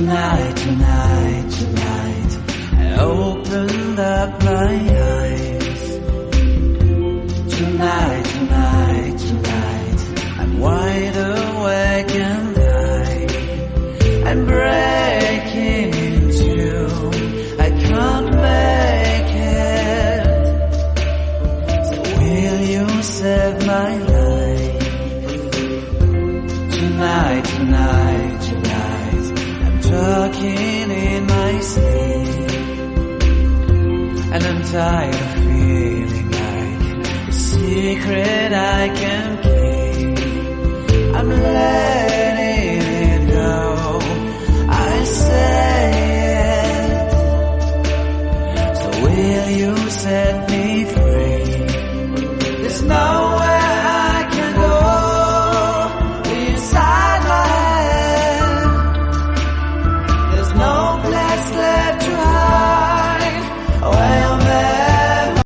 Tonight, tonight, tonight, I opened up my eyes. Tonight, tonight, tonight, I'm wide awake and I'm breaking in two. I can't make it. So will you save my life? Tonight, tonight, tonight, I'm talking in my sleep, and I'm tired of feeling like a secret I can keep. I'm